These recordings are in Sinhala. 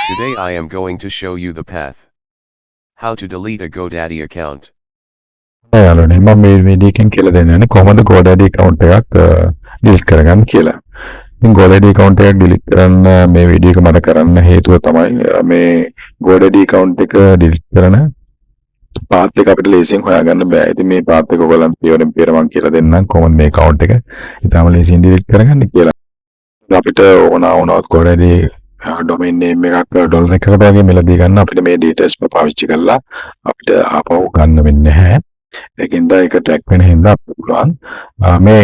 Today I am going to show you the path. How to delete a GoDaddy account. යාළුවනේ මම මේ වීඩියෝ එකෙන් කියලා දෙන්නේ කොහොමද GoDaddy account එකක් delete කරගන්න කියලා. ඉතින් GoDaddy account එකක් delete කරන්න මේ වීඩියෝ එක මට කරන්න හේතුව තමයි මේ GoDaddy account එක delete කරන path එක අපිට ලේසියෙන් හොයාගන්න බෑ. ඉතින් මේ path එක ඔයගලන්ට පියවරෙන් පියවර මම කියලා දෙන්නම් කොහොමද මේ account එක ඉතාලම ලේසියෙන් delete කරගන්න කියලා. අපිට ඕන වුණොත් GoDaddy domain name එකක් ඩොලර් එකකට වගේ මිලදී ගන්න අපිට මේ details පාවිච්චි කරලා අපිට ආපහු ගන්න වෙන්නේ නැහැ. ඒකින්ද ඒක ට්‍රැක් වෙන හින්දා අපිට පුළුවන් මේ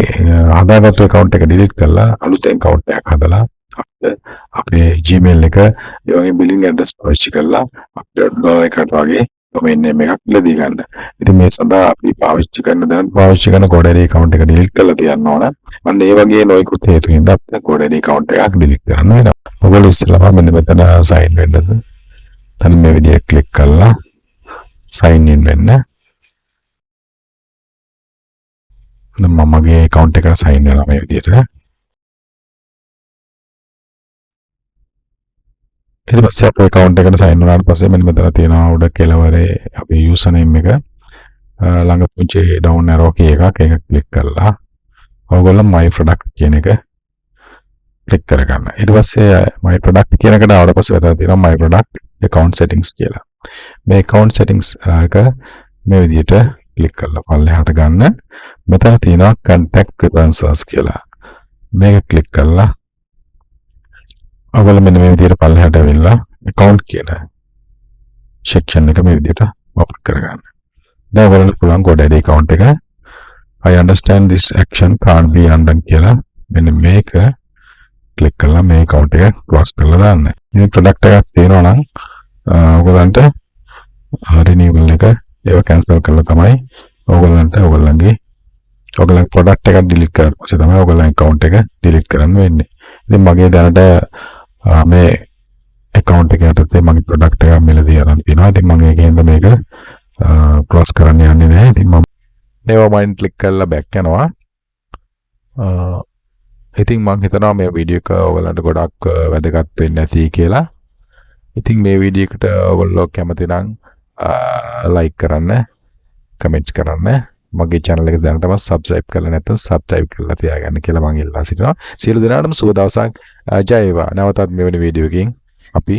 හදාගත්තු account එක delete කරලා අලුතෙන් account එකක් හදලා අපිට අපේ Gmail එක ඒ වගේ billing address පාවිච්චි කරලා අපිට ඩොලර් එකකට වගේ domain name එකක් මිලදී ගන්න. ඉතින් මේ සඳහා අපි පාවිච්චි කරන GoDaddy account එක delete කරලා තියන්න ඕන. අන්න ඒ වගේ නොයෙකුත් හේතු හින්දා අපිට GoDaddy account එකක් delete කරන්න වෙනවා. ඔයගොල්ලෝ ඉස්සෙල්ලාම මෙන්න මෙතන sign වෙන්නද. තන මේ විදිහට click කරලා sign in වෙන්න. මමගේ account එකට sign වෙනවා මේ විදිහට. ඊට පස්සේ අපේ account එකට sign වුණාට පස්සේ මෙන්න මෙතන තියෙනවා උඩ කෙළවරේ අපේ username එක ළඟ පුංචි down arrow key එකක් ඒක click කරලා ඔයගොල්ලෝ my product කියන එක click කරගන්න. ඊට පස්සේ my product කියන එකට ආවට පස්සේ මෙතන තියෙනවා my product account settings කියලා. මේ account settings එක මේ විදිහට click කරලා පල්ලෙහාට ගන්න. මෙතන තියෙනවා contact preferences කියලා. මේක click කරලා ඔයගොල්ලෝ මෙන්න මේ විදිහට පල්ලෙහාට ඇවිල්ලා account කියන section එක මේ විදිහට open කරගන්න. දැන් ඔයගොල්ලන්ට පුළුවන් GoDaddy account එක I understand this action can't be undone කියලා මෙන්න මේක click කරලා මේ account එක close කරලා දාන්න. ඉතින් product එකක් තියෙනවා නම් ඔයගොල්ලන්ට renewal එක ඒව cancel කරලා තමයි ඔයගොල්ලන්ගේ product එක delete කරලා පස්සේ තමයි ඔයගොල්ලන් account එක delete කරන්න වෙන්නේ. ඉතින් මගේ දැනට මේ account එක යටතේ මගේ product එක මිලදී අරන් තියෙනවා. ඉතින් මම ඒකෙන්ද මේක close කරන්න යන්නේ නැහැ. ඉතින් මම never mind click කරලා back යනවා. ඉතින් මම හිතනවා මේ වීඩියෝ එක ඔයගලන්ට ගොඩක් වැදගත් වෙන්න ඇති කියලා. ඉතින් මේ වීඩියෝ එකට ඔයගොල්ලෝ කැමති නම් like කරන්න, comments කරන්න, මගේ channel එක දැනටම subscribe කරලා නැත්නම් subscribe කරලා තියාගන්න කියලා මම ඉල්ලා සිටිනවා. සියලු දෙනාටම සුබ දවසක්. ජය වේවා. නැවතත් මෙවැනි වීඩියෝ එකකින් අපි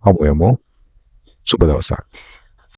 හමු වෙමු. සුබ දවසක්.